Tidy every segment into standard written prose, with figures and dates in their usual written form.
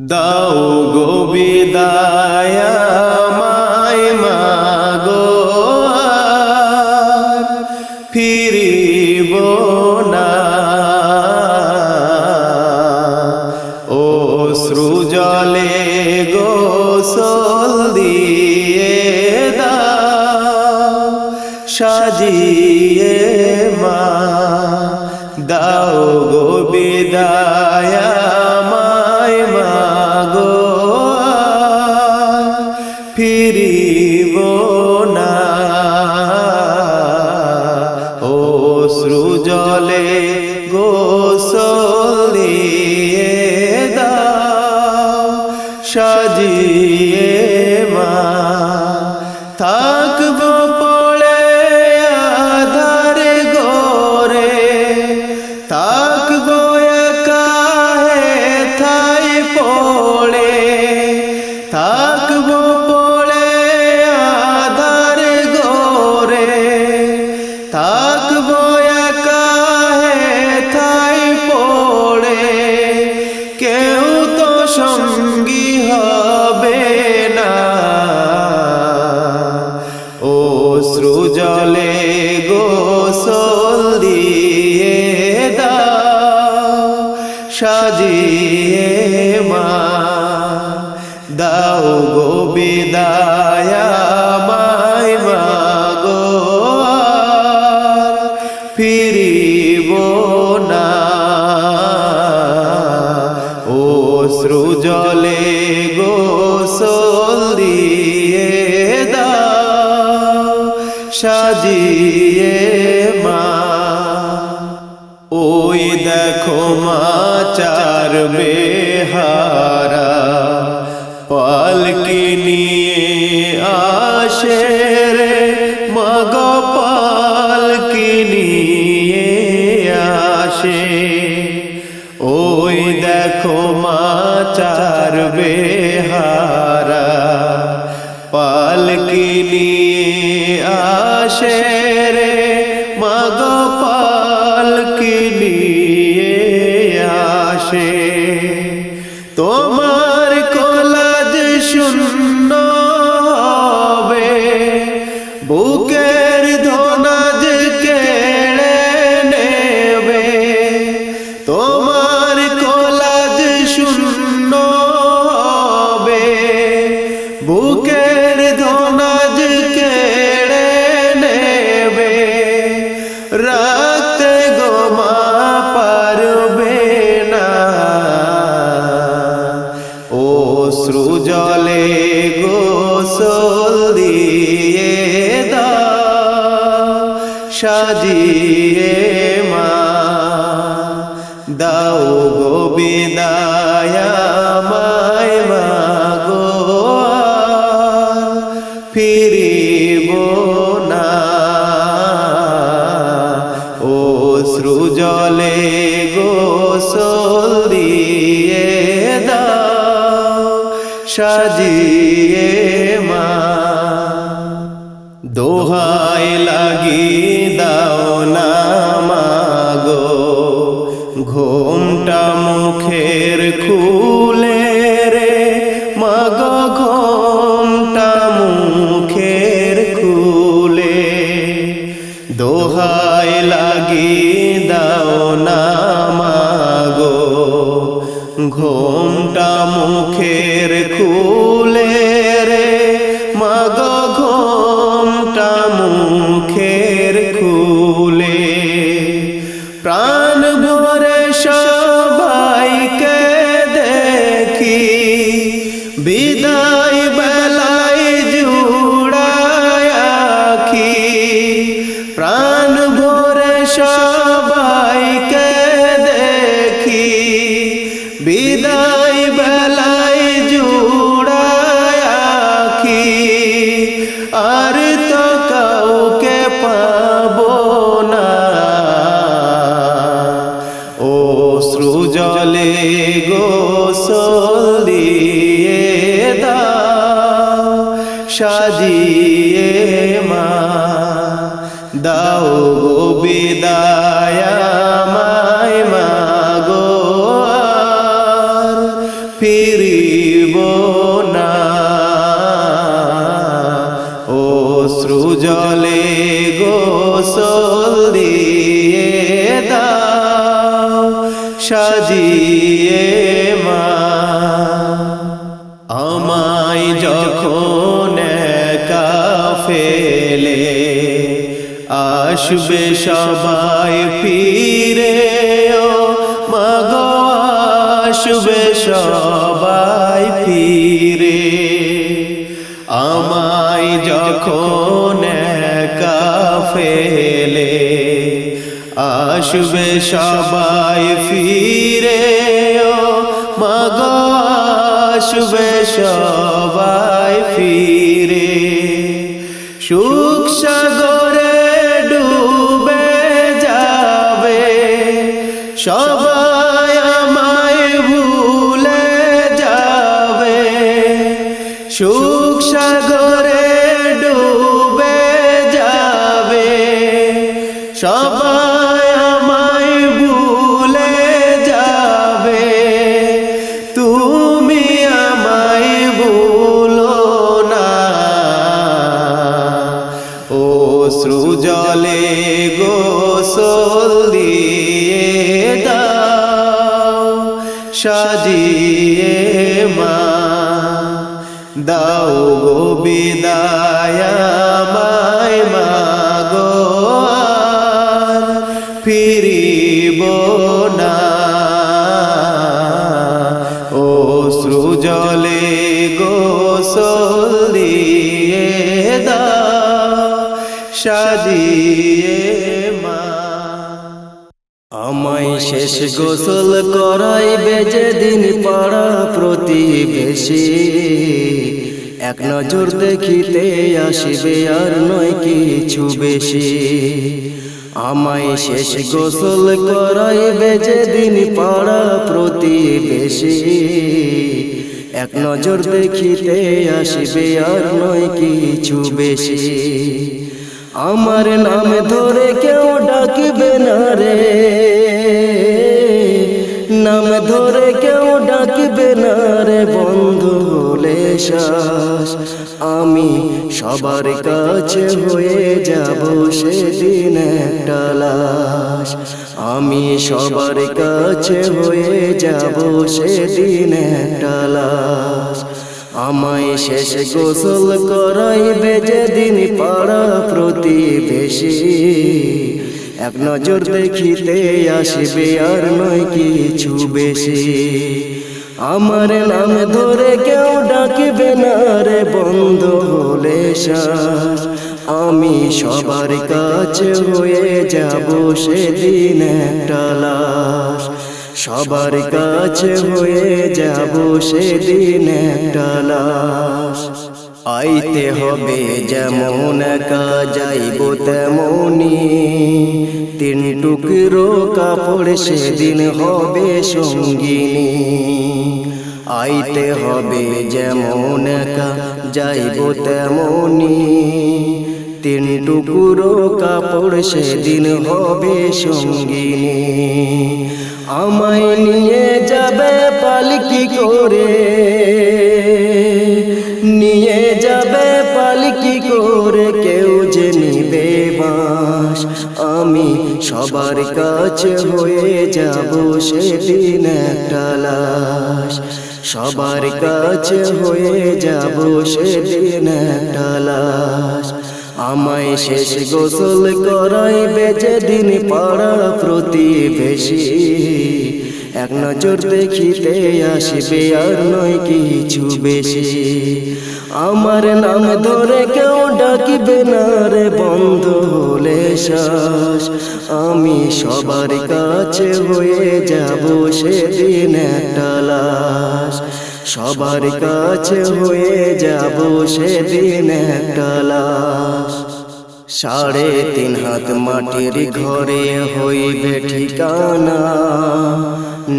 দাও গো বিদায় আমায় মাগো, আর ফিরিব না। অশ্রু জলে গোসল দিয়ে দাও সাজিয়ে মা। দাও গো বিদায় আমায় মাগো, আর ফিরিব না। অশ্রু জলে গোসল দিয়ে দাও সাজিয়ে মা। থাকব পড়ে আধারে ঘরে, থাকব একা হেথায় পড়ে, থাকব পড়ে আধারে ঘরে, থাকব একা হেথায় পড়ে। কেউ তো সঙ্গী হবে না, অশ্রু জলে গোসল দিয়ে দাও সাজিয়ে মা। দাও গো বিদায় আমায় মাগো, আর ফিরিব না। অশ্রু জলে গোসল দিয়ে দাও সাজিয়ে মা। ওই দেখো মা চার বেহারা, পালকি নিয়ে আসে রে মাগো, পালকি নিয়ে আসে। ওই দেখো মা চার বেহারা, পালকি নিয়ে আসে রে মাগো, পালকি নিয়ে আসে। তোমার কোলাজ শূন্য হবে, বুকের ধনাজ কেড়ে নেবে। তোমার কোলাজ শূন্য হবে, বুকের ধনাজ কেড়ে নেবে। রাখতে গো মা পারবে না, অশ্রু জলে গোসল দিয়ে দাও সাজিয়ে মা। দাও গো বিদায় আমায় মাগো, আর ফিরিব না। অশ্রু জলে গোসল দিয়ে দাও সাজিয়ে মা। দোহাই লাগি দাও না মাগো, ঘোমটা মুখের খুলে রে মাগো, ঘোমটা মুখের খুলে। দোহাই লাগি দাও না মাগো, ঘোমটা মুখের খুলে রে মাগো, ঘোমটা মুখের খুলে। প্রাণ ভরে সবাইকে দেখি, বিদায় বেলায় জুড়ায় আখি। প্রাণ ভরে সবাইকে দেখি, বিদায় বেলায় জুড়ায় আখি। আর তো কাউকে পাবো না, অশ্রু জলে গোসল দিয়ে দাও সাজিয়ে মা। দাও গো বিদায় আমায় মাগো, আর ফিরিব না। অশ্রু জলে গোসল দিয়ে দাও সাজিয়ে মা। আমায় যখন একা ফেলে আসবে সবাই ফিরে, ও মাগো আসবে সবাই ফিরে। আমায় যখন একা ফেলে আসবে সবাই ফিরে, ও মাগো আসবে সবাই ফিরে। সুখ সাগরে ডুবে যাবে সবাই, আমায় ভুলে যাবে। সুখ সাগরে ডুবে যাবে সবাই, আমায় ভুলে যাবে। তুমি আমায় ভুলো না। অশ্রু জলে গোসল দিয়ে দাও সাজিয়ে মা। দাও গো বিদায় আমায় মাগো, আর ফিরিব না। অশ্রু জলে গোসল দিয়ে দাও সাজিয়ে মা। আমায় শেষ গোসল করাইবে যেদিন পাড়া প্রতিবেশী, এক নজর দেখিতে আসিবে আর নয় কিছু বেশি। আমায় শেষ গোসল করাইবে যেদিন পাড়া প্রতিবেশী, এক নজর দেখিতে আসিবে আর নয় কিছু বেশি। আমার নাম ধরে কেউ ডাকিবে না রে, নাম ধরে কেউ ডাকিবে না রে বন্ধু হলে শ্বাস। আমি সবার কাছে হয়ে যাব সেদিন একটা লাশ। আমি সবার কাছে হয়ে যাব সেদিন একটা লাশ। আমায় শেষ গোসল করাইবে যেদিন পাড়া প্রতিবেশী, এক নজর দেখিতে আসিবে আর নয় কিছু বেশি। আমার নাম ধরে কেউ ডাকিবে না রে বন্ধু হলে শ্বাস। আমি সবার কাছে হয়ে যাব সেদিন একটা লাশ। সবার কাছে হয়ে যাব সেদিন একটা লাশ। আইতে হবে যেমন একা যাইব তেমনি, তিন টুকরো কাপড় সেদিন হবে সঙ্গিনী। আইতে হবে যেমন একা যাইব তেমনি, তিন টুকরো কাপড় সেদিন হবে সঙ্গিনী। আমায় নিয়ে যাবে পালকি করে, নিয়ে যাবে পালকি করে কেউ যে নিবে বাঁশ। আমি সবার কাছে হয়ে যাব সেদিন একটা লাশ। সবার কাছে হয়ে যাব সেদিন একটা লাশ। আমায় শেষ গোসল করাইবে যেদিন পাড়া প্রতিবেশী, এক নজর দেখিতে আসিবে আর নয় কিছু বেশি। আমার নাম ধরে কেউ ডাকিবে না রে বন্ধু হলে শ্বাস। আমি সবার কাছে হয়ে যাব সেদিন একটা লাশ। সবার কাছে হয়ে যাব সেদিন একটা লাশ। 3.5 হাত মাটির ঘরে হইবে ঠিকানা,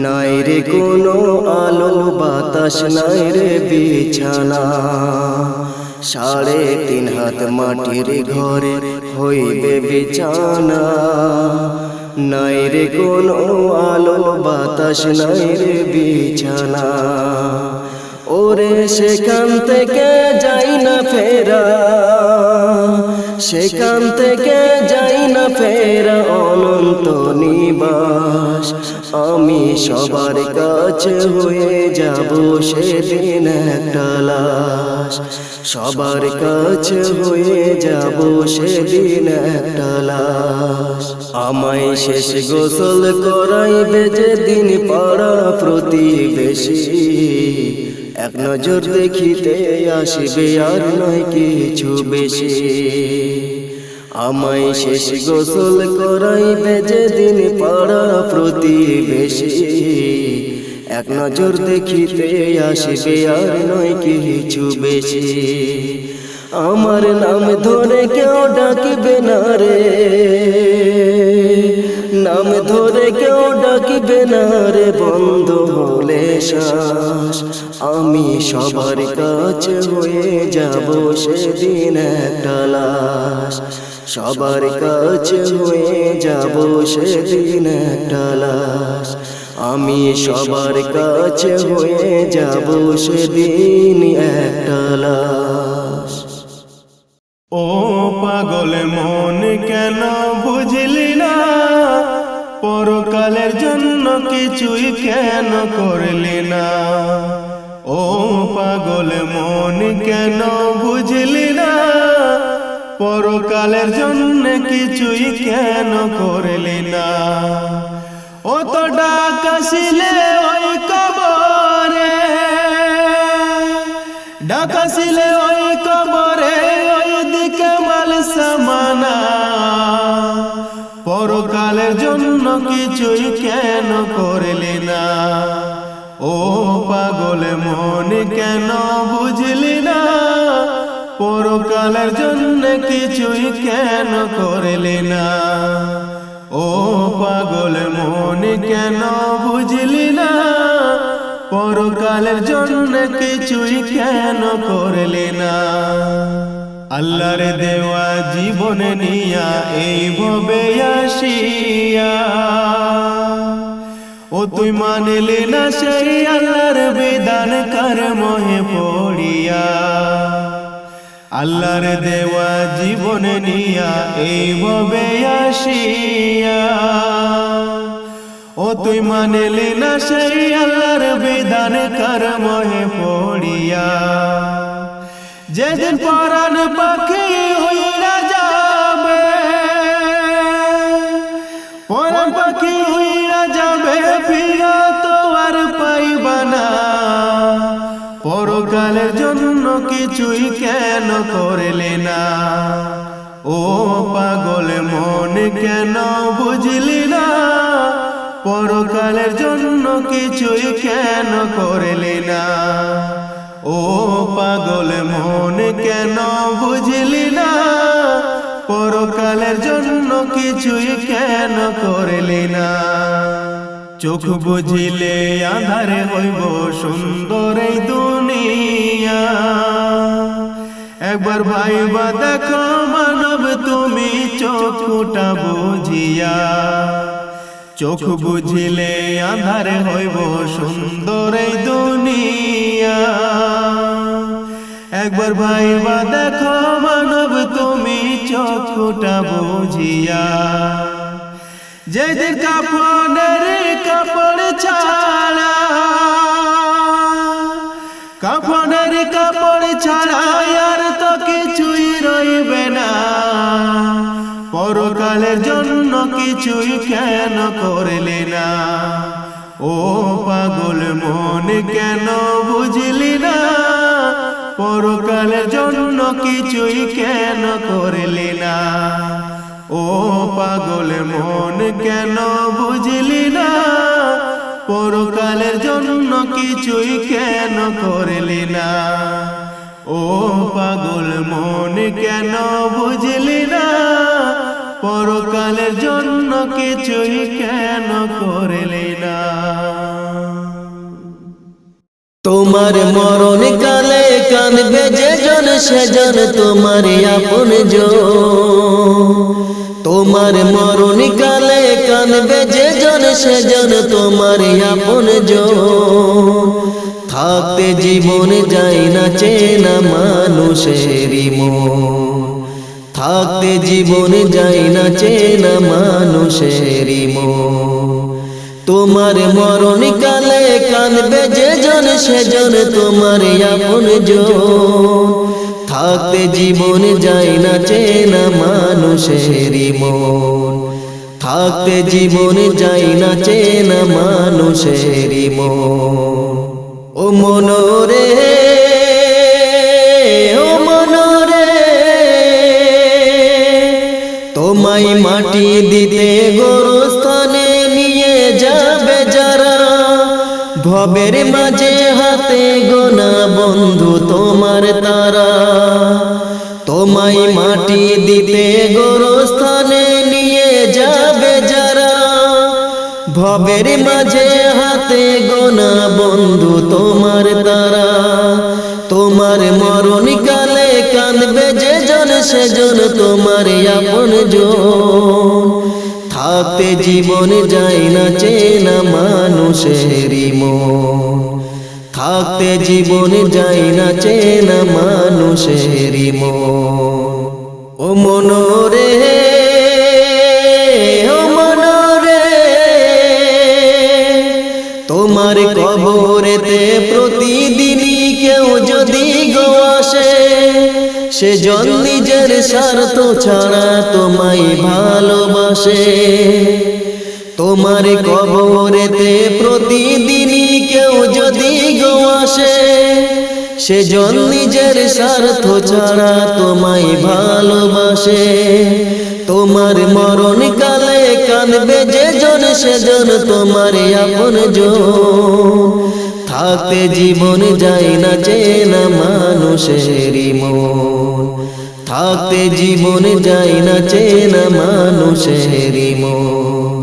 নাই রে কোনো আলো বাতাস, নাই রে বিছানা। 3.5 হাত মাটির ঘরে হইবে বিছানা, নাই রে কোনো আলো বাতাস, নাই রে বিছানা। ওরে সেখান থেকে যাই না ফেরা, সেখান থেকে যাই না ফেরা অনন্ত নিবাস। আমি সবার কাছে হয়ে যাব সেদিন একটা লাশ, সবার কাছে হয়ে যাব সেদিন একটা লাশ। আমায় শেষ গোসল করাইবে যেদিন পাড়া প্রতিবেশী, এক নজর দেখিতে আসিবে আর নয় কিছু বেশি। আমায় শেষ গোসল করাইবে যেদিন পাড়া প্রতিবেশী, এক নজর দেখিতে আসিবে আর নয় কিছু বেশি। আমার নাম ধরে কেউ ডাকিবে না রে, নাম ধরে কেউ ডাকিবে না রে, বন্ধ হলে শ্বাস। আমি সবার কাছে হয়ে যাব সেদিন একটা লাশ, সবার কাছে হয়ে যাব সেদিন একটা লাশ। আমি সবার কাছে হয়ে যাব সেদিন একটা লাশ। ও পাগল মন কেন বুঝলি না, পরকালের জন্য কিছুই কেন করলি না। ও পাগল মন কেন বুঝলি না, পরকালের জন্য কিছুই কেন করলি না। ও তো ডাকাছিলে ওই কবরে, ডাকাছিলে ওই কবরে, ওই দিকে মাল সামানা। পরকালের জন্য কিছুই কেন করলি না। ও পাগল মন কেন বুঝলি না, পরকালের জন্য কিছুই কেন করলি না। ও পাগল মন কেন বুঝলি না, পরকালের জন্য কিছুই কেন করলি না। আল্লাহর দেওয়া জীবন নিয়া এই ভবে আসিয়া, ও তুই মানলি না সেই আল্লাহর বিধান কার মোহে পড়িয়া। আল্লাহর দেওয়া জীবন নিয়া এই ভবে আসিয়া, ও তুই মানলি না সেই আল্লাহর বিধান কার মোহে পড়িয়া। যেদিন পরাণ পাখি উইড়া যাবে, পরাণ পাখি উইড়া যাবে, ফিরা তো আর পাইবা না। পরকালের জন্য কিছুই কেন করলি না। ও পাগল মন কেন বুঝলি না, পরকালের জন্য কিছুই কেন করলি না। ও পাগল মন কেন বুঝলি না, পরকালের জন্য কিছুই কেন করলি না। চোখ বুঝিলে আঁধারে হইব সুন্দর এই দুনিয়া, একবার ভাইবা দেখো মানব তুমি চোখটা বুঝিয়া। চোখ বুঝিলে আঁধারে হইব সুন্দর এই দুনিয়া, একবার ভাইবা দেখো মানব তুমি চোখটা বুঝিয়া। যেদিন কাফনের কাপড় ছাড়া, কাফনের কাপড় ছাড়া আর তো কিছুই রইবে না। পরকালের জন্য কিছুই কেন করলি না। ও পাগল মন কেন বুঝলি না, পরকালের জন্য কিছুই কেন করলি না। ও পাগল মন কেন বুঝলি না, পরকালের জন্য কিছুই কেন করলি না। ও পাগল মন কেন বুঝলি না, পরকালের জন্য কিছুই কেন করলি না। তোমার মরণ কালে কাঁদবে যে জন সেজন তোমার আপন জন, তোমার মরণ কালে কানবে যে জন সেজন তোমার আপন জন থাকতে জীবন যায় না চেনা মানুষেরই মন থাকতে জীবন যায় না চেনা মানুষেরই মন তোমার মরণ কালে কানবে যে জন সেজন তোমার আপন জন থাকতে জীবন যায় না চেনা মানুষেরই মন থাকতে জীবন যায় না চেনা মানুষেরই মন ও মনরে ও মনরে তোমায় মাটি দিতে গোরস্থানে নিয়ে যাবে যারা ভবের মাঝে হাতে গোনা বন্ধু তোমার তারা তোমায় মাটি দিতে গোরস্থানে নিয়ে যাবে যারা ভবের মাঝে হাতে গোনা বন্ধু তোমার তারা তোমার মরণ কালে কাঁদবে যে জন সেজন তোমার আপন জন থাকতে জীবন যায় না চেনা মানুষেরই মন থাকতে জীবন যায় না চেনা মানুষেরই মন ও মনরে ও মনরে তোমার কবরেতে প্রতিদিনই কেউ যদি গো আসে সেজন নিজের স্বার্থ ছাড়া তোমায় ভালোবাসে তোমার কবরেতে প্রতিদিনই কেউ যদি গো আসে সেজন নিজের স্বার্থ ছাড়া তোমায় ভালোবাসে তোমার মরণ কালে কাঁদবে যে জন সেজন তোমার আপন জন থাকতে জীবন যায় না চেনা মানুষেরই মন থাকতে জীবন যায় না চেনা মানুষেরই মন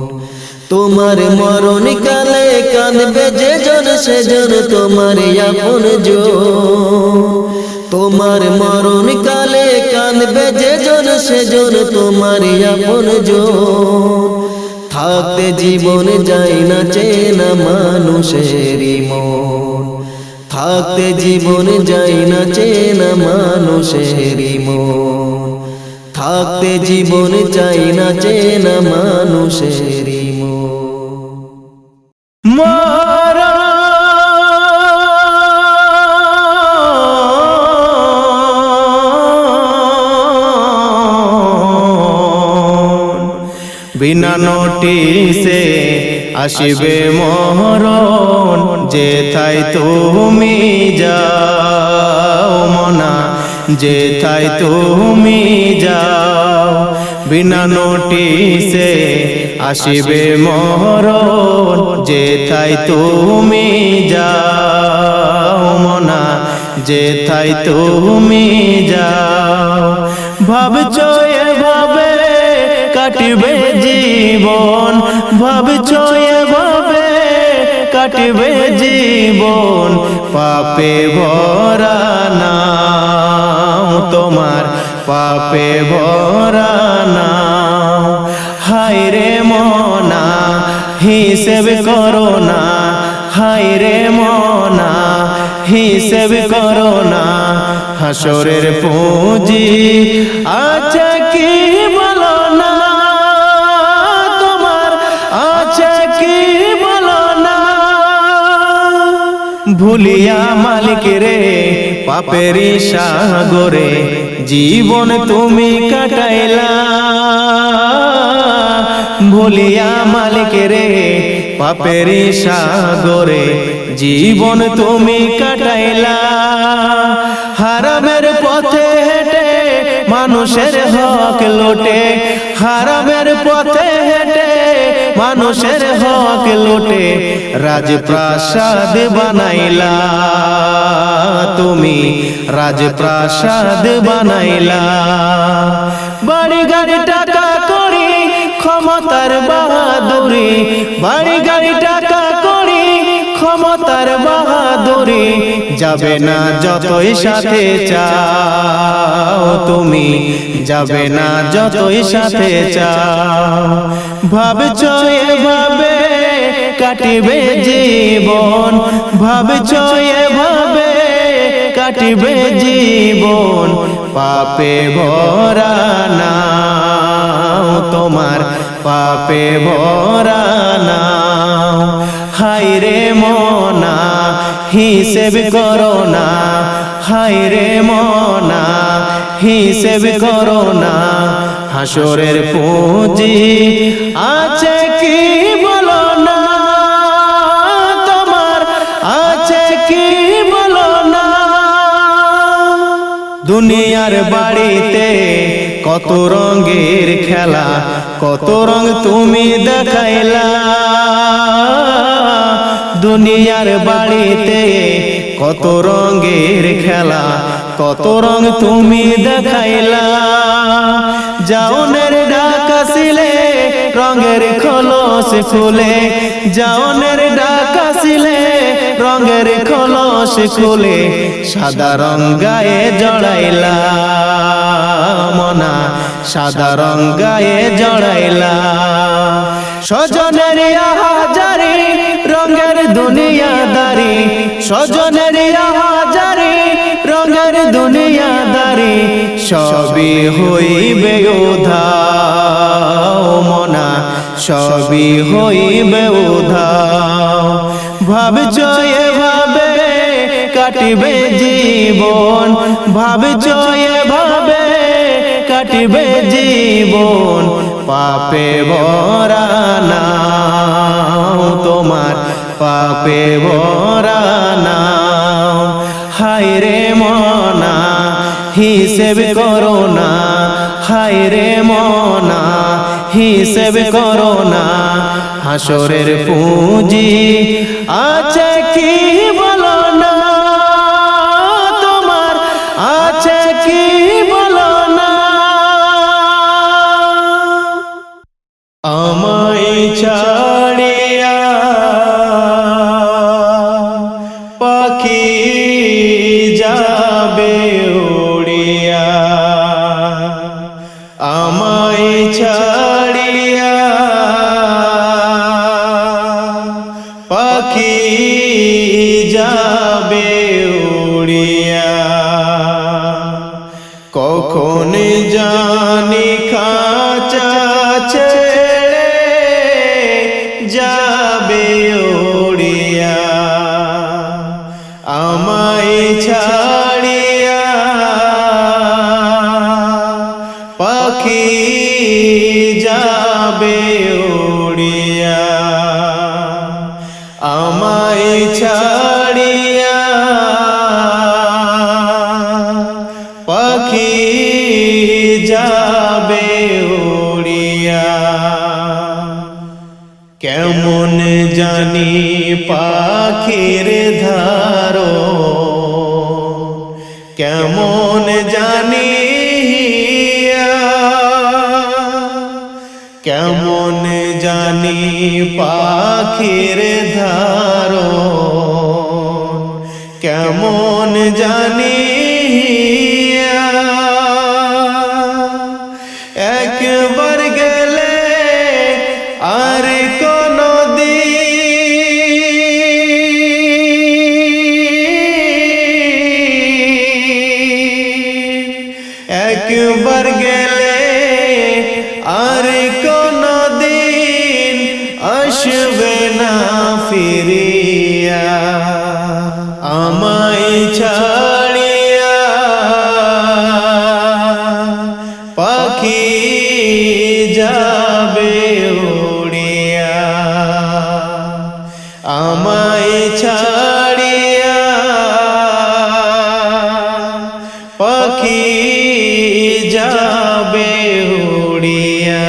তোমার মরণ কালে কাঁদবে যে জন সেজন তোমার আপন জন তোমার মরণ কালে কাঁদবে যে জন সেজন তোমার আপন জন থাকতে জীবন যায় না চেনা মানুষেরই মন থাকতে জীবন যায় না চেনা মানুষেরই মন থাকতে জীবন চাই না চেনা মানুষেরই মরণ বিনা নোটিসে আসিবে মরণ যেথায় তুমি যাও মনা যেথায় তুমি যাও বিনা নোটিসে আসিবে মরণ যেথায় তুমি যাও মনা যেথায় তুমি যাও ভাবছো এভাবে কাটিবে জীবন ভাবছো এভাবে কাটিবে জীবন পাপে ভরা নাও তোমার পাপে ভরা নাও হায় রে মনা হিসেব করো না হায় রে মনা হিসেব করো না হাসরের পুঁজি আছে কি বলো না তোমার আছে কি বলো না ভুলিয়া মালিক রে পাপের সাগরে জীবন তুমি কাটাইলা ভুলিয়া মালিক রে পাপের সাগরে জীবন তুমি কাটাইলা হারামের পথে হেঁটে মানুষের হক লোটে হারামের পথে হেঁটে মানুষের হক লোটে রাজপ্রাসাদ বানাইলা তুমি রাজপ্রাসাদ বানাইলা বাড়ি গাড়ি টাকা করি ক্ষমতার বাহাদুরি বাড়ি গাড়ি টাকা করি ক্ষমতার বাহাদুরি করি, যাবে না যতই সাথে চাও তুমি, যাবে না যতই সাথে চাও। ভাবছো এভাবে কাটিবে জীবন, ভাবছো এভাবে কাটিবে জীবন, পাপে ভরা নাও তোমার, পাপে ভরা নাও। হায় রে মনা হিসেব করো না, হায় রে মনা হিসেব করো না, হাসরের পুঁজি আছে কি বলো না, তোমার আছে কি বলো না। দুনিয়ার বাড়িতে কত রঙের খেলা, কত রং তুমি দেখাইলা, দুনিয়ার বাড়িতে কত রঙের খেলা, কত রং তুমি দেখাইলা। জাউনের ঢাকা ছিলে রঙের খোলস খুলে, জাউনের ঢাকা ছিলে রঙের খোলস খুলে, সাদা রং গায়ে জড়াইলা মনা, সাদা রং গায়ে জড়াইলা। স্বজনের হাজারি রঙের দুনিয়াদারি, স্বজনের হাজারি রঙের দুনিয়াদারি, সবই হইবে উধাও মনা, সবই হইবে উধাও। ভাবছো এভাবে কাটিবে জীবন, ভাবছো এভাবে কাটিবে জীবন, পাপে ভরা নাও তোমার, পাপে ভরা নাও। হায় রে মনা হিসেব করো না, হায় রে মনা হিসেব করো না, হাসরের পুঁজি আছে কি বলো না, তোমার আছে কি বলো না। আমায় ছাড়িয়া পাখি যাবে উড়িয়া, আমায় ছাড়িয়া পাখি যাবে উড়িয়া, কখন জানি খাঁচা ছেড়ে যাবে উড়িয়া, আমায় ছাড়িয়া পাখি যাবে উড়িয়া, আমায় ছাড়িয়া পাখি যাবে উড়িয়া। কেমন জানি পাখির ধারো, কেমন জানি কেমন জানি পাখির ধারো, কেমন জানি একবার গেলে আর কোনো দিন, একবার গেলে আর কোনো দিন আসবে না ফিরিয়া, আমায় ছাড়িয়া পাখি যাবে উড়িয়া, আমায় ছাড়িয়া পাখি যাবে উড়িয়া।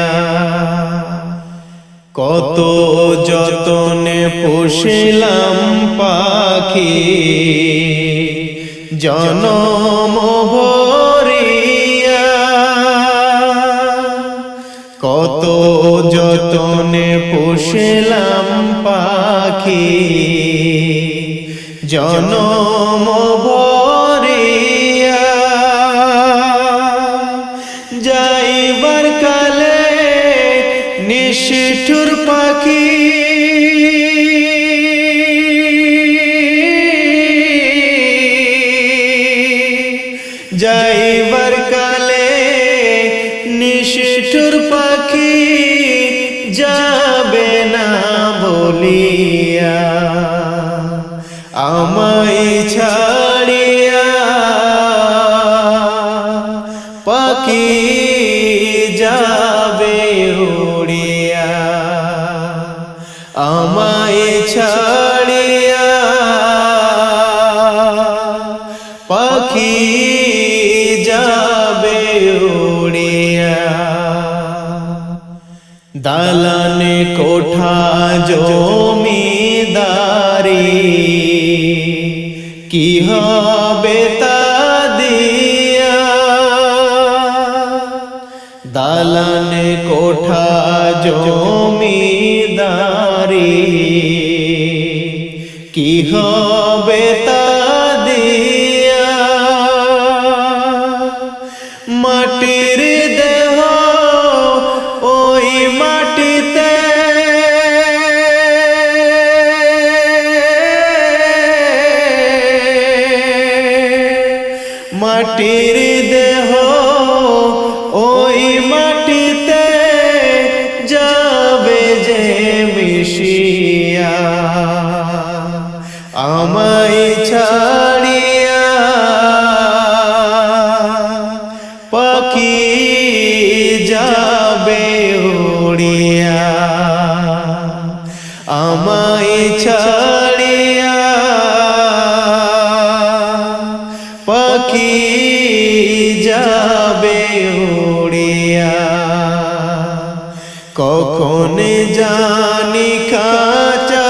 কত যতনে পুষিলাম পাখি জনম ভরিয়া, কত যতনে পুষিলাম পাখি জনম ভরিয়া যাইবার কালে নিষ্ঠুর পাখি যাইবার কালে নিষ্ঠুর পাখি যাবে না বলিয়া আমায় ছাড়িয়া পাখি যাবে উড়িয়া আমায় ছাড়িয়া পাখি যাবে উড়িয়া দালানে কোঠা জমিদারি কি হবে তা দিয়া দালানে কোঠা জমিদারি কি হবে তা দিয়া মাটির দেহ ওই মাটিতে মাটির দেহ ওই মাটিতে যাবে যে মিশিয়া আমায় ছাড়িয়া পাখি যাবে উড়িয়া আমায় ছাড়িয়া পাখি যাবে উড়িয়া কখন জানি খাঁচা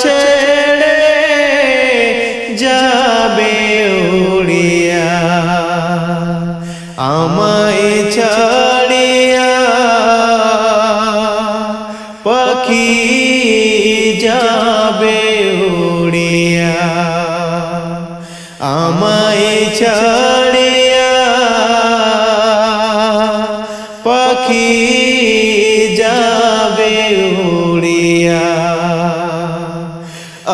ছেড়ে যাবে উড়িয়া আমায় ছাড়িয়া পাখি যাবে উড়িয়া আমায় ছাড়িয়া পাখি যাবে উড়িয়া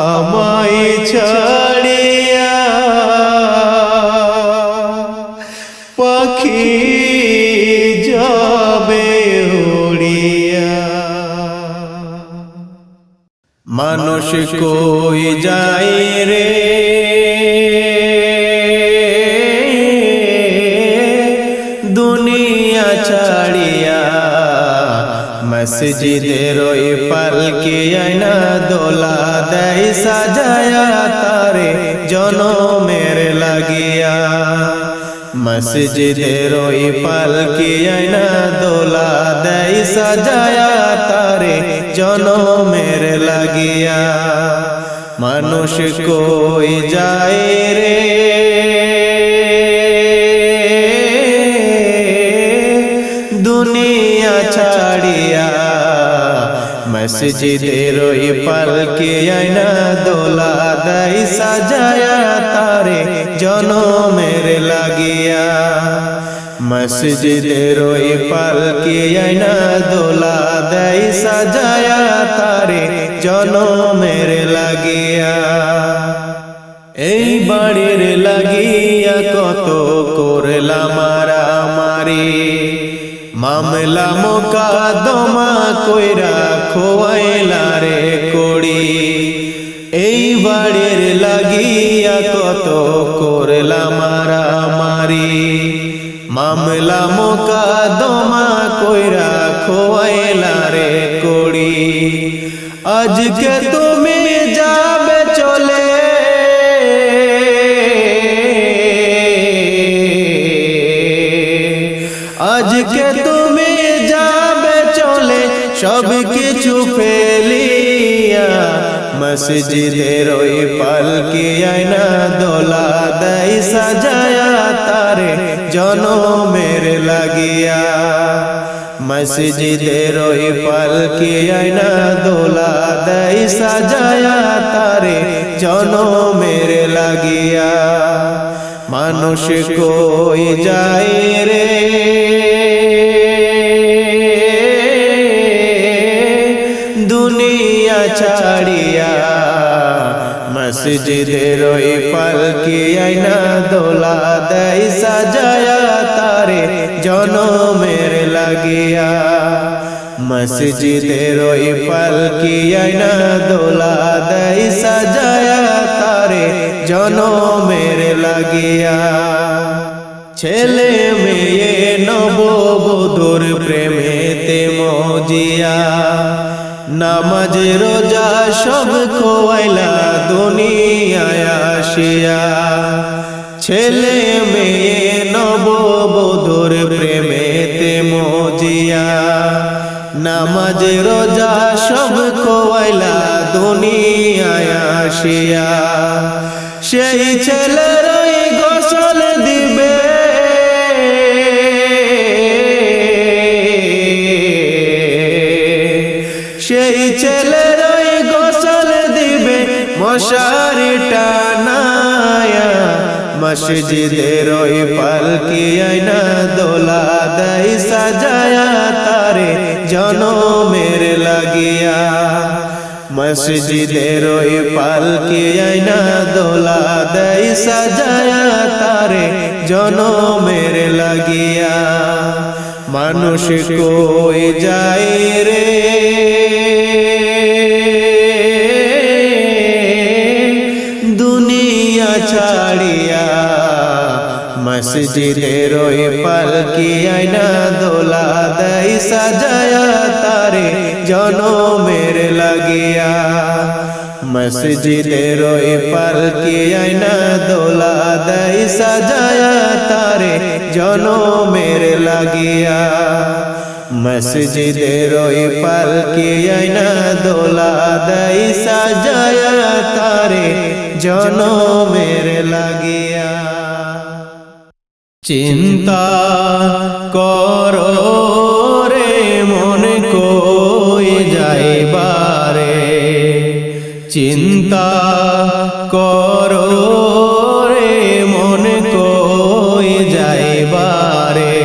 আমায় ছাড়িয়া পাখি যাবে উড়িয়া মানুষ কই যায় রে দুনিয়া ছাড়িয়া মসজিদের ওই পালকি আয়না দোলা দেয় সাজায়া তারে জনমের লাগিয়া মসজিদের ওই পালকি আয়না দোলা দেয় সাজায়া তারে জনমের লাগিয়া মানুষ কই যায় রে দুনিয়া ছাড়িয়া মসজিদের ওই পালকি আয়না দোলা দেয় সাজায়া তারে জনমের লাগিয়া মসজিদের ওই পালকি আয়না দোলা দেয় সাজায়া তারে জনমের লাগিয়া এই বাড়ির লাগিয়া কত করলাম মারামারি মামলা মোকদ্দমা কইরা খোয়াইলা রে কড়ি এই বাড়ির লাগিয়া কত করলাম মারামারি মামলা মোকদ্দমা কইরা খোয়াইলা রে কড়ি আজকে তুমি যাবে চলে আজকে তুমি যাবে চলে সব কিছু ফেলিয়া মসজিদের ওই পালকি আয়না দোলা দেয় সাজায়া তারে জনমের লাগিয়া মসজিদের ওই পালকি আয়না দোলা দেয় সাজায়া তারে জনমের লাগিয়া মানুষ কই যায় রে দুনিয়া ছাড়িয়া মসজিদের ওই পালকি আয়না দোলা দেয় সাজায়া তারে জনমের লাগিয়া মসজিদের ওই পালকি আয়না দোলা দেয় সাজায়া তারে জনমের লাগিয়া ছেলে মেয়ে নববধূর প্রেমেতে মজিয়া নামাজ রোজা সব খোয়াইলা দুনিয়ায় আসিয়া ছেলে মেয়ে নববধূর প্রেমেতে মজিয়া নামাজ রোজা সব খোয়াইলা দুনিয়ায় আসিয়া সেই ছেলের গোসল দিবে সেই ছেলের গোসল দিবে মশারি টানায়া মসজিদের ওই পালকি আয়না দোলা দেয় সাজায়া তারে জনমের লাগিয়া মসজিদের ওই পালকি আয়না দোলা দেয় সাজায়া তারে জনমের লাগিয়া মানুষ কই যায় রে দুনিয়া ছাড়িয়া মসজিদের ওই পালকি আয়না দোলা দেয় সাজায়া তারে জনমের লাগিয়া মসজিদের ওই পালকি আয়না দোলা দেয় সাজায়া তারে জনমের লাগিয়া মসজিদের ওই পালকি আয়না দোলা দেয় সাজায়া তারে জনমের লাগিয়া চিন্তা করো রে মন কই যাইবারে চিন্তা করো রে মন কই যাইবারে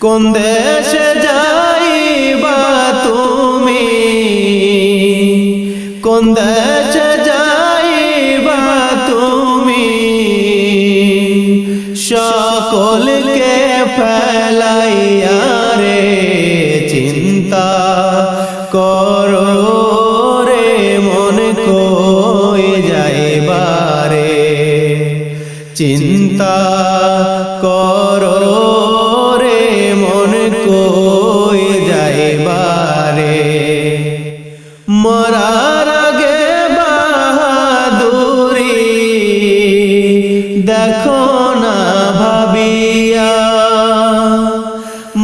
কোন দেশে যাইবা তুমি কোন দেশে যাইবা তুমি সকলকে ফেলাইয়া রে চিন্তা করো রে মন কই যাইবারে চিন্তা করো রে মন কই যাইবারে মরার আগে বাহাদুরি দেখো না ভাবিয়া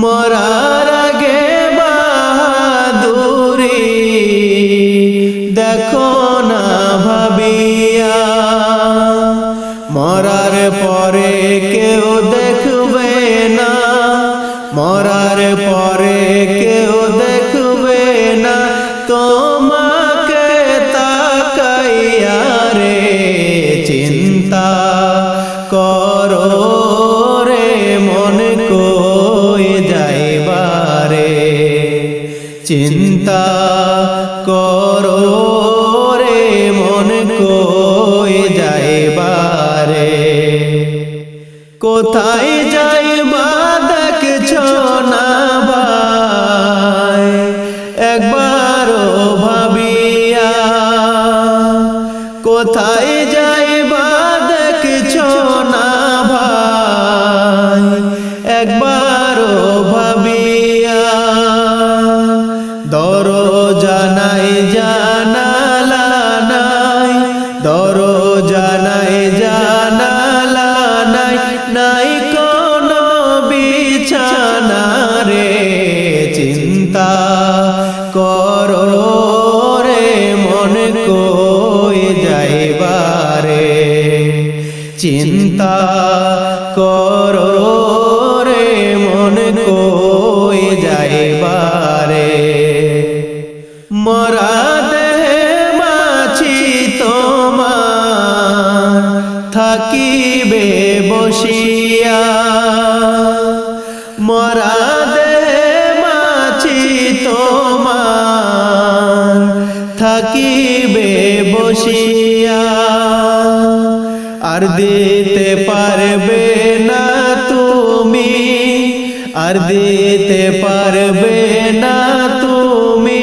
মরার আগে বাহাদুরি দেখো না ভাবিয়া মরার পরে কেউ দেখবে না মরার পরে কেউ দেখবে না তোমাকে তাকাইয়া রে চিন্তা করো রে মন কই যাইবারে চিন্তা করো রে মন কই যাইবারে কোথায় যাইবা দেখছো না ভাই একবারও ভাবিয়া কোথায় যাইবা দেখছো না ভাই একবারও ভাবিয়া দরজা নাই জানালা নাই দরজা নাই জানালা নাই নাই কোনো বিছানা রে চিন্তা করো রে মন কই যাইবারে চিন্তা করো রে মন কই থাকিবে বসিয়া মরা দেহে মাছি তোমার থাকিবে বসিয়া আর দিতে পারবে না তুমি আর দিতে পারবে না তুমি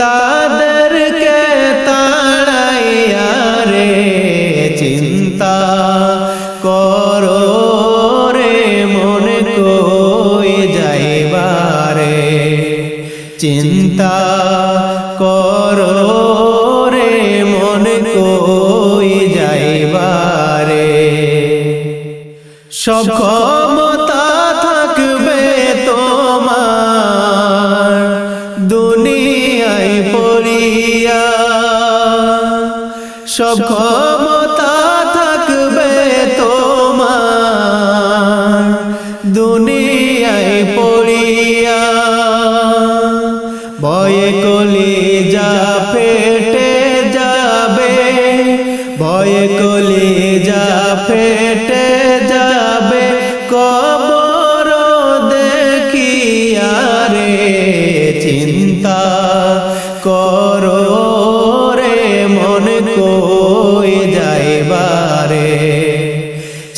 তাদেরকে তাড়াইয়া রে চিন্তা করো রে মনে কই যাইবারে চিন্তা করো রে মনে কই যাইবারে সব ক্ষমতা থাকবে তোমার দুনিয়ায় পড়িয়া সব ক্ষমতা থাকবে তোমার দুনিয়ায় পড়িয়া ভয়ে কলিজা ফেটে যাবে ভয়ে কলিজা ফেটে যাবে কবর দেখিয়া রে চিন্তা করো রে মনে কই যাইবারে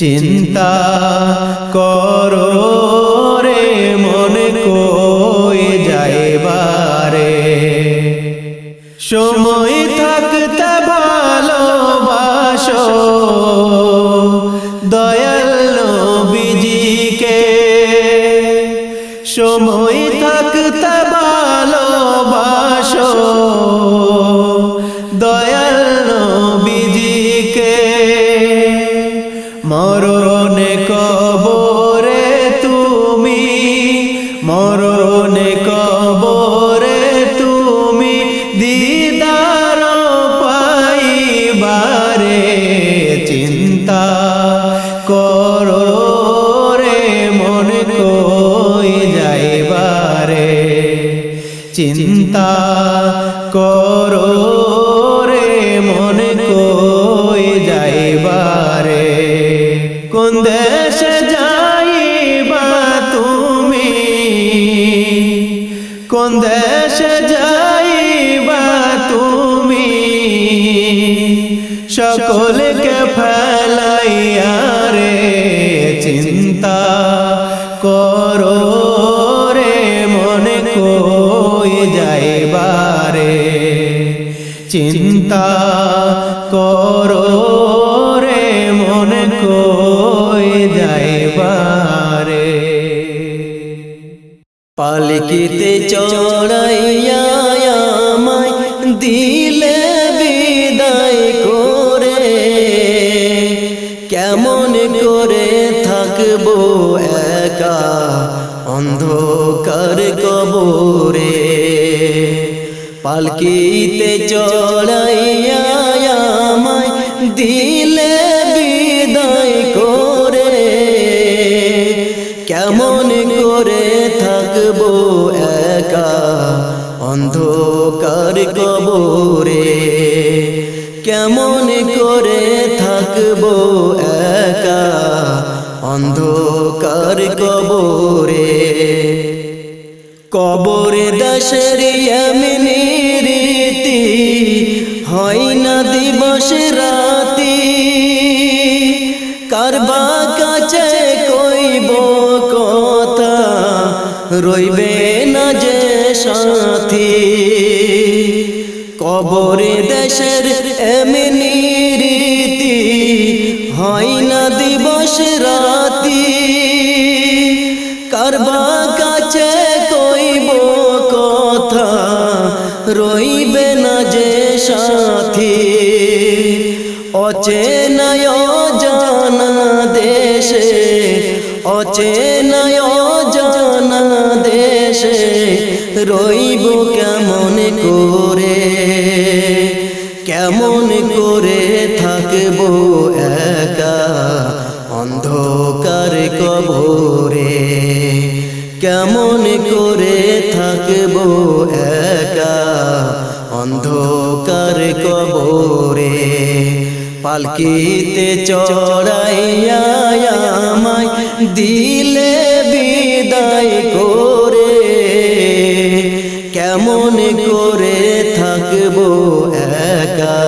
চিন্তা করো রে মনে কই যাইবারে সময় থাকতে ভালোবাসো দয়াল নবীজিকে সময় থাকতে ভালোবাসো দয়াল নবীজিকে মরণে কবরে তুমি মরণে কবরে তুমি দিদার পাইবারে চিন্তা করো রে মনে কই যাইবারে চিন্তা করো রে মনে কই যাইবারে কোন দেশে যাইবা তুমি কোন দেশে যাইবা তুমি সকলকে ফেলাইয়া রে চিন্তা করো রে মনে কই যাইবারে চিন্তা করো রে মনে কই যাইবারে পালকিতে চড়াইয়া আমায় দিলে বিদায় করে কেমন করে থাকবো একা অন্ধকার কবরে পালকিতে চড়াইয়া আমায় দিলে বিদায় করে কেমন করে থাকবো একা অন্ধকার কবরে কেমন করে থাকবো একা অন্ধকার কবরে কবরে দাসের এমনি রীতি হয় না দিবস রাতি কারবা কাছে কইব কথা রইবে না যে সাথী কবরে দেশের এমনি রীতি হয় না দিবস রাতি কারবা কাছে কইব কথা রইবে না যে সাথী অচেনা অজানা দেশে অচেনা অজানা দেশে রইব কেমন করে কেমন করে থাকবো একা অন্ধকার কবরে কেমন করে থাকবো একা অন্ধকার কবরে পালকিতে চড়াইয়া আমায় দিলে বিদায় করে, কেমন করে থাকবো একা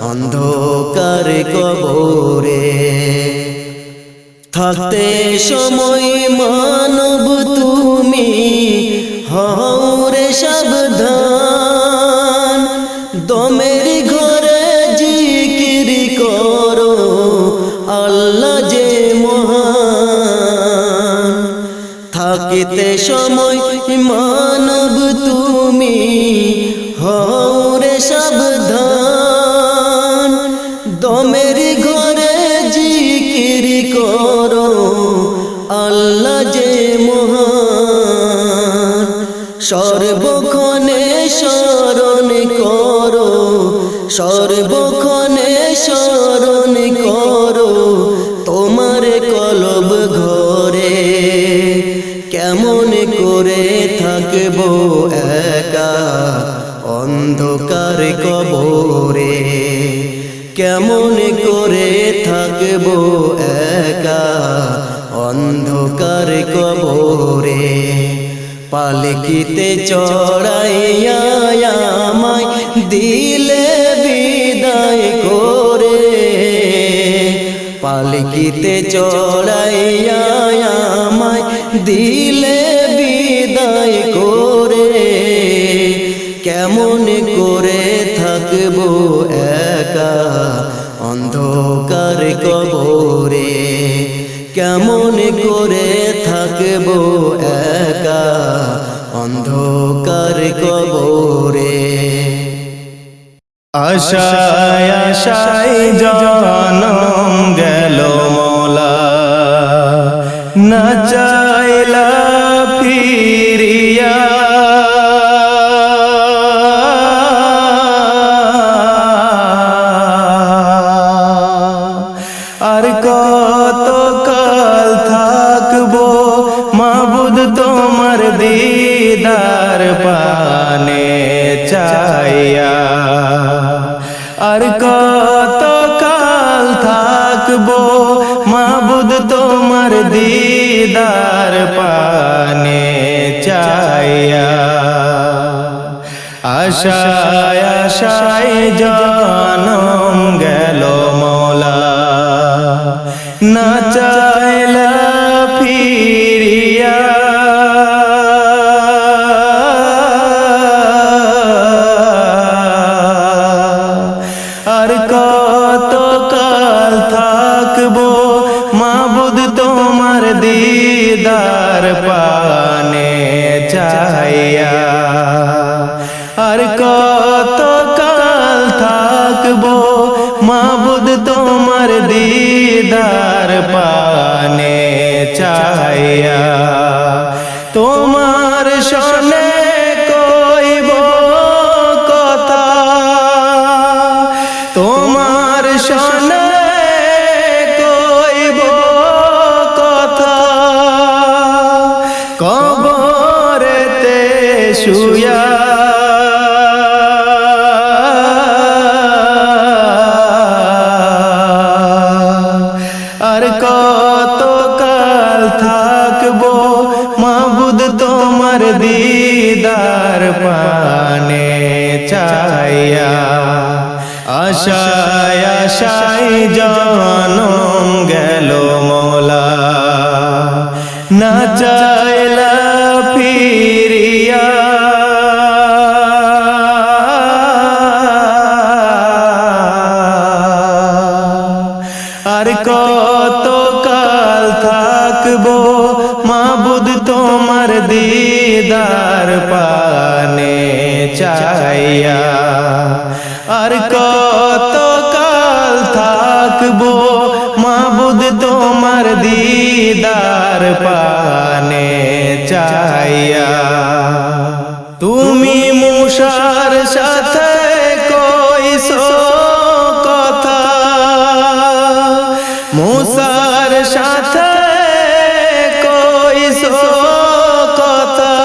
অন্ধকার কবরে। থাকতে সময় মানব তুমি হও রে সাবধান, দমের ঘরে জিকির করো আল্লাহ যে মহান। থাকিতে সময় মানব তুমি হও রে সাবধান, দমের ঘরে জিকির করো আল্লাহ যে মহান। সর্বক্ষণে স্মরণ করো, সর্বক্ষণে স্মরণ করো তোমার কলব ঘরে, কেমন করে থাকবো একা অন্ধকার কবরে, কেমন করে থাকবো একা অন্ধকার কবরে। পালকিতে চড়াইয়া আমায় দিলে বিদায় করে, পালকিতে চড়াইয়া আমায় দিলে বিদায় করে, কেমন করে থাকবো একা অন্ধকার কবরে, কেমন করে থাকবো একা অন্ধকার কবরে। আশায় আশায় জনম গেল মওলা, না চাইলা ফিরিয়া, আর কত কাল থাকবো মাবুদ তোমার দিদার পানে চাইয়া, আর কত কাল থাকবো মাবুদ তোমার দিদার পানে চাইয়া। আশায় আশায় জনম গেল মওলা, না চাইলা ফিরিয়া, আর কত কাল থাকবো মাবুদ তোমার দিদার পানে চাইয়া, আর কত কাল থাকবো মাবুদ তোমার দিদার পানে চাইয়া। তোমার শোনে কইব কথা, তোমার শোনে কইব কথা, কবরেতে শুয়া, আর কত কাল থাকবো মাবুদ তোমার দিদার পানে চাইয়া। আশায় আশায় জনম গেল মওলা, না চাইলা ফিরিয়া, আর কত কাল থাকবো মাবুদ তোমার দিদার পানে চাইয়া, আর কত কাল থাকবো মাবুদ তোমার দিদার পানে চাইয়া। তুমি মুসার সাথে কইছো কথা, মুসার সাথে কইছো কথা,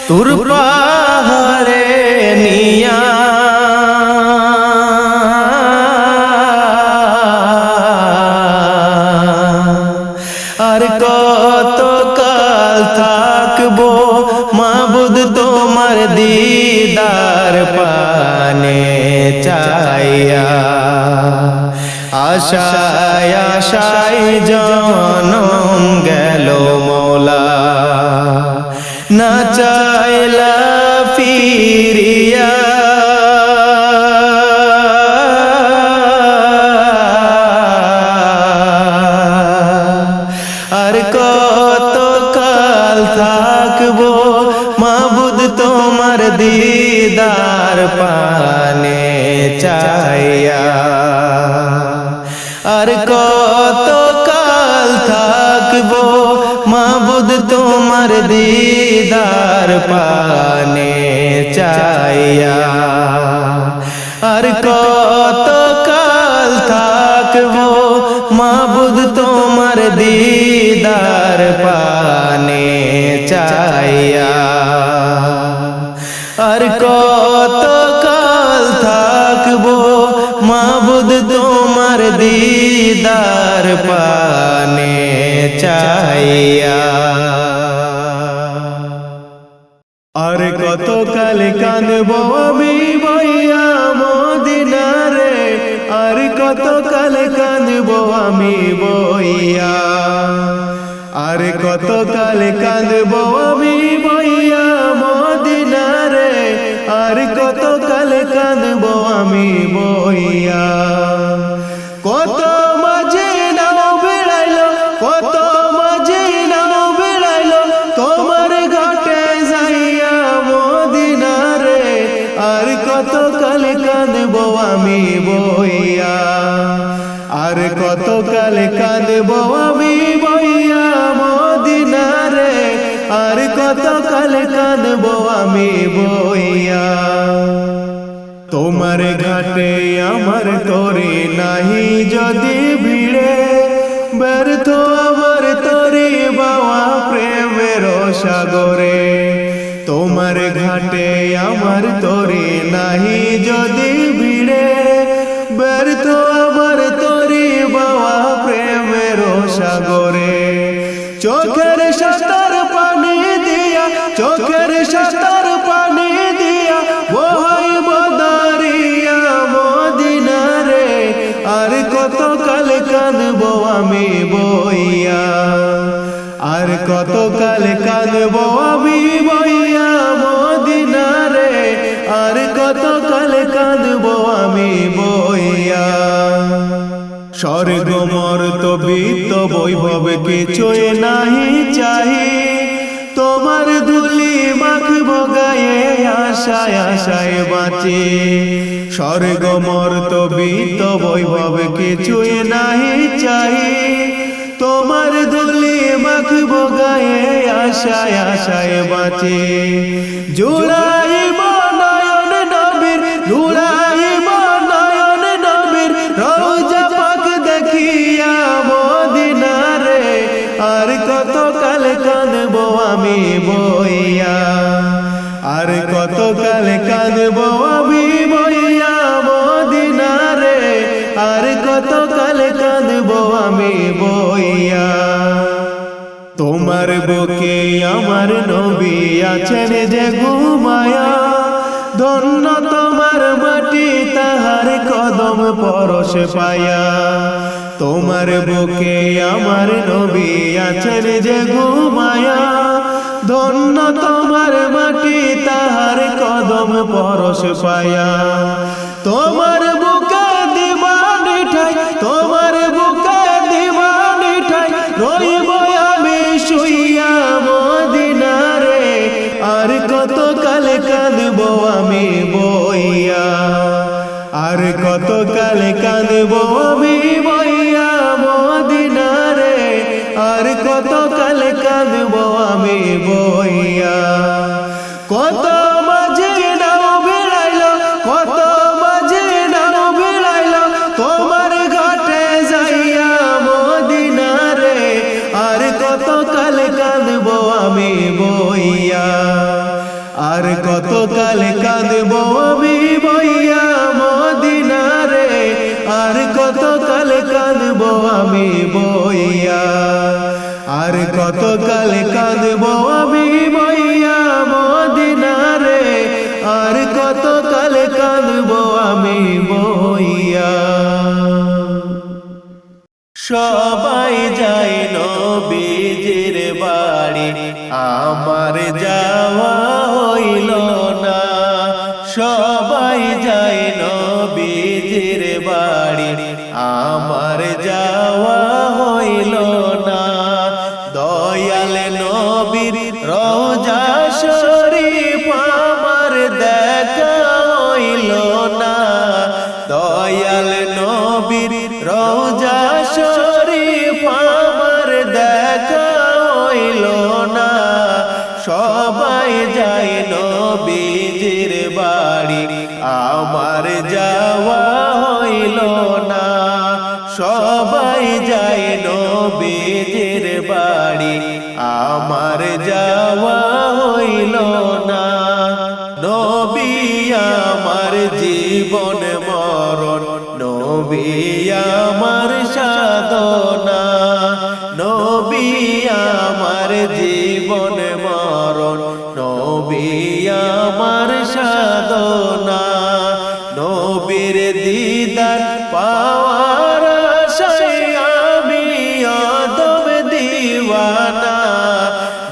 তুর পাহাড়ে নিয়া, মাবুদ তোমার দিদার পানে চাইয়া আশায় আশায় জনম গেল মৌলা না চাইলা ফিরিয়া আর কত কাল থাকবো মাবুদ তোমার দিদার পানে চাইয়া আর কত কাল থাকবো মাবুদ তোমার দিদার পানে চাইয়া আর কত কাল থাকবো মাবুদ তোমার দিদার পানে চাইয়া আর কত কাল থাকবো মাবুদ তোমার দিদার পানে চাইয়া আর কত কাল কাঁদবো আমি বইয়া মদিনারে আর কত কাল কাঁদবো আমি বইয়া আর কত কাল কাঁদবো আমি বইয়া মদিনারে আর কত কাল কাঁদবো আমি বইয়া কত মাঝে নাও বেড়াইলো কত মাঝে নাও বেড়াইলো তোমার ঘাটে যাইয়া মদিনারে আর কত কাল কাঁদবো আমি বইয়া আর কত কাল কাঁদবো আমি বইয়া মদিনারে আর কত কাল কাঁদবো আমি বইয়া তোমার ঘাটে আমার তোরে নাহি যদি ভিড়ে ব্যর্থ আমার তোরে বাবা প্রেমের সাগরে তোমার ঘাটে আমার তোরে নাহি যদি ভিড়ে ব্যর্থ আমার তোরে বাবা প্রেমের সাগরে চোখের সাতার পানি দিয়া চোখের সাতার পানি দিয়া বহাই মদারিয়া মদিনারে আর কত কাল কাঁদবো আমি বইয়া আর কত কাল কাঁদবো আমি বইয়া মদিনারে আর কত কাল কাঁদবো আমি বইয়া স্বর্গ মর্তবিত্ত বৈভব কিছুই নাহি চাহি তোমার ধুলি মাখবো গায়ে আশায় আশায় বাঁচি স্বর্গ মর্তবিত্ত বৈভব কিছুই নাহি চাহি তোমার ধুলি মাখবো গায়ে আশায় আশায় বাঁচি জুড়াইব নয়ন নবীর জুড়াইব নয়ন নবীর রওজা পাক দেখিয়া মদিনারে আর কত কাল কাঁদবো আমি বইয়া আর কত কাল কাঁদবো আমি বইয়া মদিনারে আর কত কাল কাঁদবো আমি বইয়া তোমার বুকে আমার নবী আছেন যে ঘুমায়া ধন্য তোমার মাটি তাহার কদম পরশ পায়া তোমার বুকে আমার নবী আছেন যে ঘুমায়া ধন্য তোমার মাটি তাহার কদম পরশ পায়া তোমার বুকে দিবানি ঠাই তোমার বুকে দিবানি ঠাই রইব আমি শুইয়া মদিনারে আর কত কাল কাঁদবো আমি বইয়া আর কত কাল কাঁদবো আমি বইয়া মদিনারে আর কত কাল কাঁদবো আমি বইয়া কত মাঝে নাও বেড়াইলো কত মাঝে নাও বেড়াইলো তোমার ঘাটে যাইয়া মদিনারে আর কত কাল কাঁদবো আমি বইয়া আর কত কাল কাঁদবো আমি বইয়া মদিনারে আর কত কাল কাঁদবো আমি বইয়া আর কত কাল কাঁদবো আমি বইয়া সবাই যায় নবীজির বাড়ি, আমার যাওয়া হইল না। সবাই যায় নবীজির বাড়ি, আমার যাওয়া হইল না। দয়াল নবীর রওজা শরীফ আমার দেখা হইল না। দয়াল নবীর রওজা শরীফ আমার দেখা হইল না। সবাই যায় নবীজির বাড়ি, আমার যাওয়া হইল না। সবাই যায় নবীজির বাড়ি, আমার যাওয়া হইল না। নবী আমার জীবন মরণ, নবী আমার সাধনা। নবী আমার জীবন মরণ, নবী আমার সাধনা। নবীর দিদার পাওয়ার আশায় আমি আদম দিওয়ানা।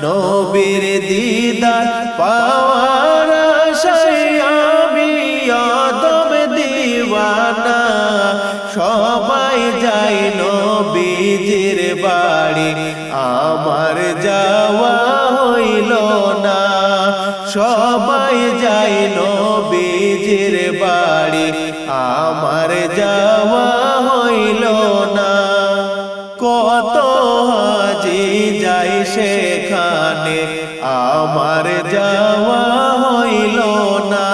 নবীর দিদার পাওয়ার আশায় আমি আদম দিওয়ানা। সবাই যায় নবীজির বাড়ি, আমার যাওয়া হইল না। সবাই যায় নবীজির বাড়ি, আমার যাওয়া হইল না। কত হাজি যায় সেখানে, আমার যাওয়া হইল না।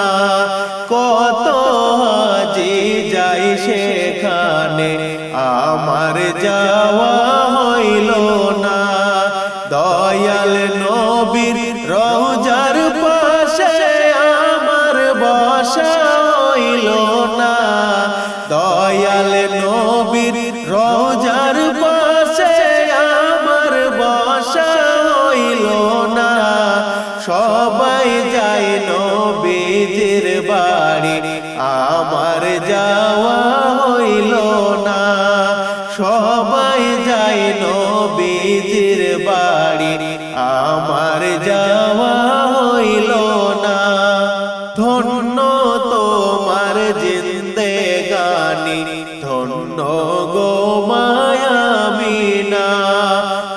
কত হাজি যায় সেখানে, আমার যাওয়া হইল না। দয়াল নবীর রওজার পাশে আমার বসা হইল না। দয়াল নবীর রওজার পাশে আমার বসা হইল না। সবাই যায় নবীজির বাড়ি, আমার যাওয়া হইল না। সবাই যায় নবীজির বাড়ি, আমার যাওয়া হইল না। ধন্য তোমার জিন্দেগানি, ধন্য গো মায়াবিনা।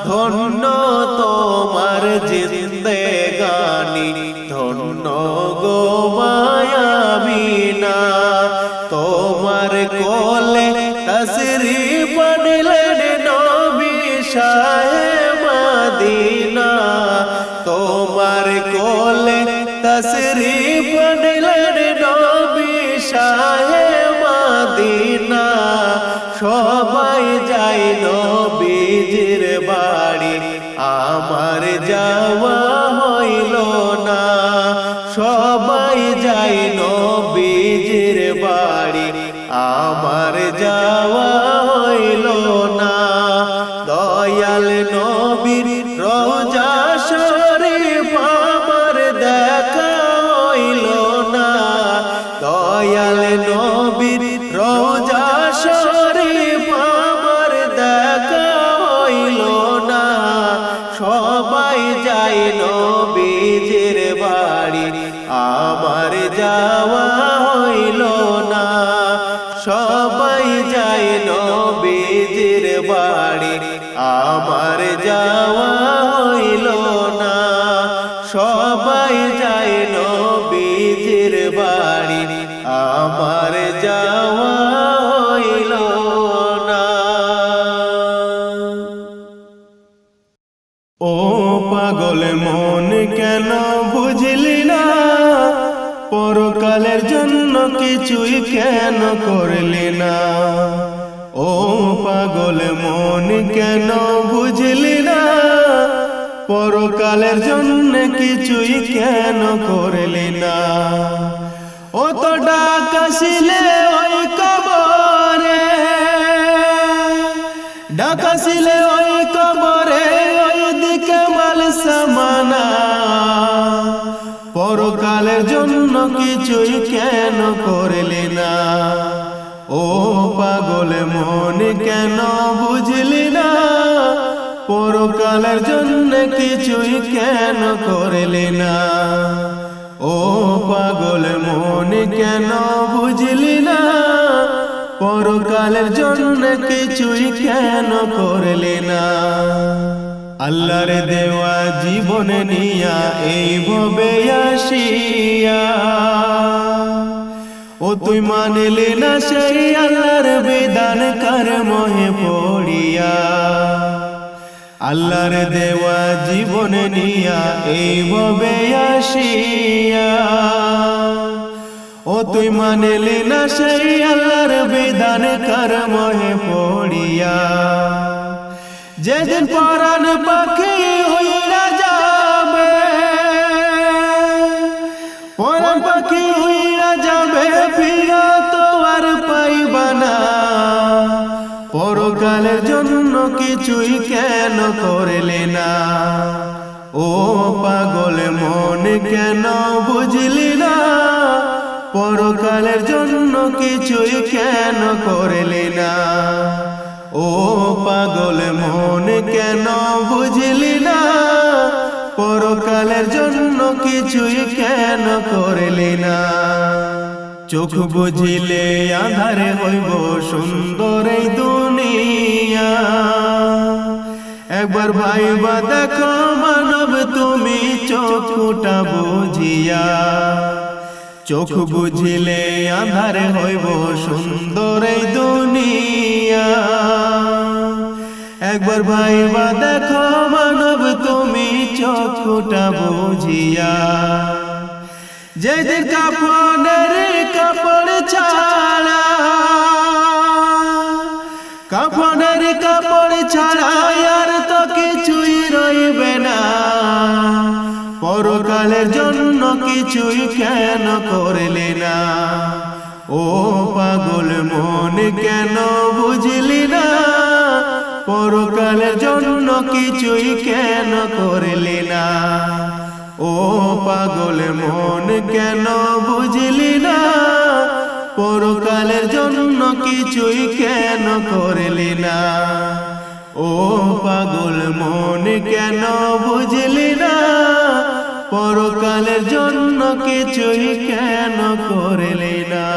ধন্য তোমার জিন্দেগানি, ধন্য গো মায়াবিনা। তোমার কোলে তশরিফ আনলেন নবী শাহে মদিনা। তোমার কোলে তশরিফ আনলেন নবী শাহে মদিনা। সবাই যায় নবীজির বাড়ি, আমার যাওয়া হইল না। সবাই যায় নবীজির বাড়ি, আমার যাওয়া হইল না। দয়াল নবীর রওজা শরীফ আমার দেখা হইল না। দয়াল নবীর রওজা শরীফ আমার দেখা হইল না। সবাই যায় নবীজির বাড়ি, আমার যাওয়া হইল না। সবাই যায় নবীজির বাড়ি, আমার যাওয়া হইল না। সবাই যায় নবীজির বাড়ি, আমার যাওয়া হইল না। ও পাগল মন কেন বুঝলি না, পরকালের জন্য কিছুই কেন করলি না। ও পাগল মন কেন বুঝলি না, পরকালের জন্য কিছুই কেন করলি না। ও তো ডাকাছিলে ওই কবরে, ডাকাছিলে ওই কবরে, ওই দিকে মাল সামানা। পরকালের জন্য কিছুই কেন করলি না। ও পাগল মন কেন বুঝলি না পরকালের জন্য কিছুই কেন করলি না ও পাগল মন কেন বুঝলি না পরকালের জন্য কিছুই কেন করলি না আল্লাহর দেওয়া জীবন নিয়া এই ভবে আসিয়া ও তুই মানলি না সেই আল্লাহর বিধান কার মোহে পড়িয়া আল্লাহর দেওয়া জীবন নিয়া এই ভবে আসিয়া ও তুই মানলি না সেই আল্লাহর বিধান কার মোহে পড়িয়া যেদিন পরাণ পাখি হইয়া যাবে পরাণ পাখি হইয়া যাবে ফিরা তো আর পাইবা না পরকালের জন্য কিছুই কেন করলে না ও পাগল মন কেন বুঝলি না পরকালের জন্য কিছুই কেন করলে না ও পাগল মন কেন বুঝলি না পরকালের জন্য কিছুই কেন করলি না চোখ বুঝিলে আঁধারে হইব সুন্দর এই দুনিয়া একবার ভাইবা দেখো মানব তুমি চোখটা বুঝিয়া চোখ বুঝিলে আঁধারে হইব সুন্দর এই দুনিয়া একবার ভাইবা দেখো মানব তুমি চোখটা বুঝিয়া যেদিন কাফনের কাপড় ছাড়া কাফনের কাপড় ছাড়া আর তো কিছুই রইবে না পরকালের জন্য কিছুই কেন করলি না ও পাগল মন কেন বুঝলি না পরকালের জন্য কিছুই কেন করলি না ও পাগল মন কেন বুঝলি না পরকালের জন্য কিছুই কেন করলি না ও পাগল মন কেন বুঝলি না পরকালের জন্য কিছুই কেন করলি না।